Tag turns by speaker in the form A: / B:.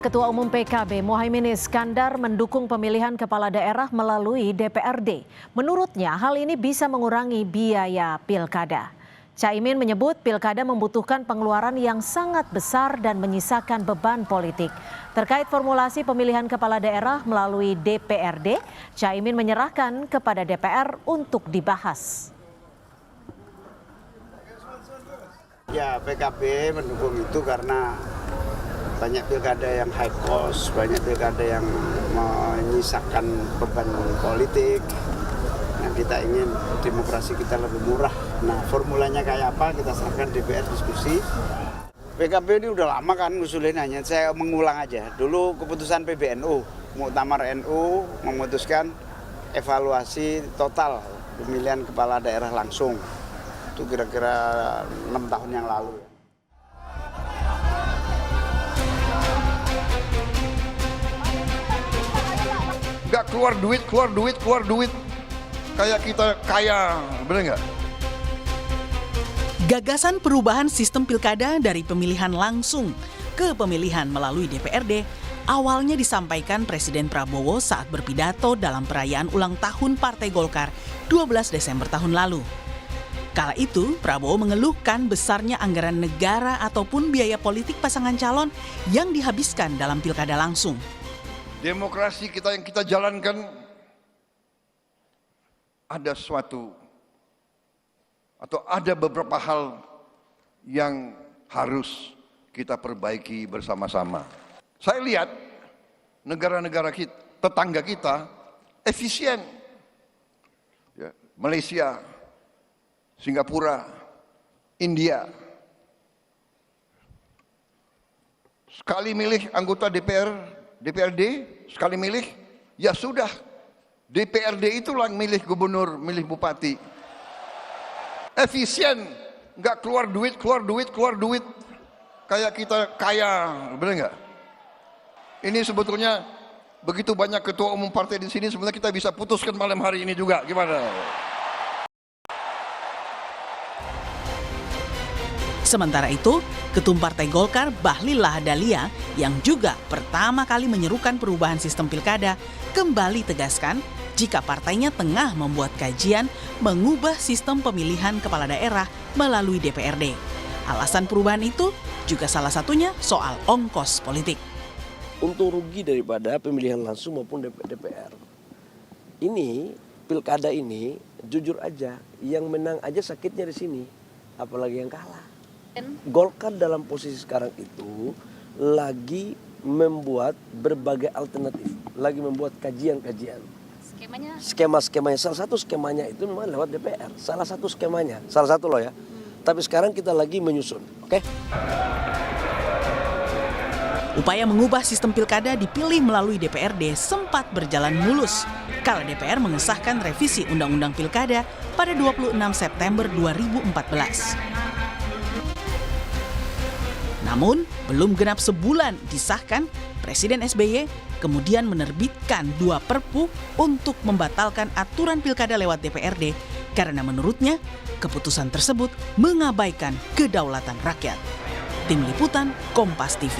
A: Ketua Umum PKB Muhaimin Iskandar mendukung pemilihan kepala daerah melalui DPRD. Menurutnya hal ini bisa mengurangi biaya pilkada. Caimin menyebut pilkada membutuhkan pengeluaran yang sangat besar dan menyisakan beban politik. Terkait formulasi pemilihan kepala daerah melalui DPRD, Caimin menyerahkan kepada DPR untuk dibahas.
B: Ya, PKB mendukung itu karena banyak pilkada yang high cost, banyak pilkada yang menyisakan beban politik. Nah, kita ingin demokrasi kita lebih murah. Nah, formulanya kayak apa kita serahkan DPR diskusi. PKB ini udah lama kan ngusulin, hanya saya mengulang aja. Dulu keputusan PBNU, Muktamar NU memutuskan evaluasi total pemilihan kepala daerah langsung. Itu kira-kira 6 tahun yang lalu.
C: Nggak keluar duit. Kayak kita kaya, bener nggak?
D: Gagasan perubahan sistem pilkada dari pemilihan langsung ke pemilihan melalui DPRD awalnya disampaikan Presiden Prabowo saat berpidato dalam perayaan ulang tahun Partai Golkar 12 Desember tahun lalu. Kala itu, Prabowo mengeluhkan besarnya anggaran negara ataupun biaya politik pasangan calon yang dihabiskan dalam pilkada langsung.
C: Demokrasi kita yang kita jalankan ada suatu atau ada beberapa hal yang harus kita perbaiki bersama-sama. Saya lihat negara-negara kita, tetangga kita efisien. Ya, Malaysia, Singapura, India. Sekali milih anggota DPRD, sekali milih, ya sudah. DPRD itulah yang milih gubernur, milih bupati. Efisien, nggak keluar duit. Kayak kita kaya, bener nggak? Ini sebetulnya begitu banyak ketua umum partai di sini, sebenarnya kita bisa putuskan malam hari ini juga, gimana?
D: Sementara itu, Ketum Partai Golkar Bahlil Lahadalia yang juga pertama kali menyerukan perubahan sistem pilkada kembali tegaskan jika partainya tengah membuat kajian mengubah sistem pemilihan kepala daerah melalui DPRD. Alasan perubahan itu juga salah satunya soal ongkos politik.
E: Untung rugi daripada pemilihan langsung maupun DPR. Ini pilkada ini jujur aja yang menang aja sakitnya di sini, apalagi yang kalah. Golkar dalam posisi sekarang itu lagi membuat berbagai alternatif, lagi membuat kajian-kajian. Skema-skemanya, salah satu skemanya itu memang lewat DPR, salah satu skemanya, salah satu loh ya. Tapi sekarang kita lagi menyusun, oke?
D: Upaya mengubah sistem pilkada dipilih melalui DPRD sempat berjalan mulus kala DPR mengesahkan revisi Undang-Undang Pilkada pada 26 September 2014. Namun, belum genap sebulan disahkan, Presiden SBY kemudian menerbitkan 2 perpu untuk membatalkan aturan pilkada lewat DPRD karena menurutnya keputusan tersebut mengabaikan kedaulatan rakyat. Tim Liputan Kompas TV.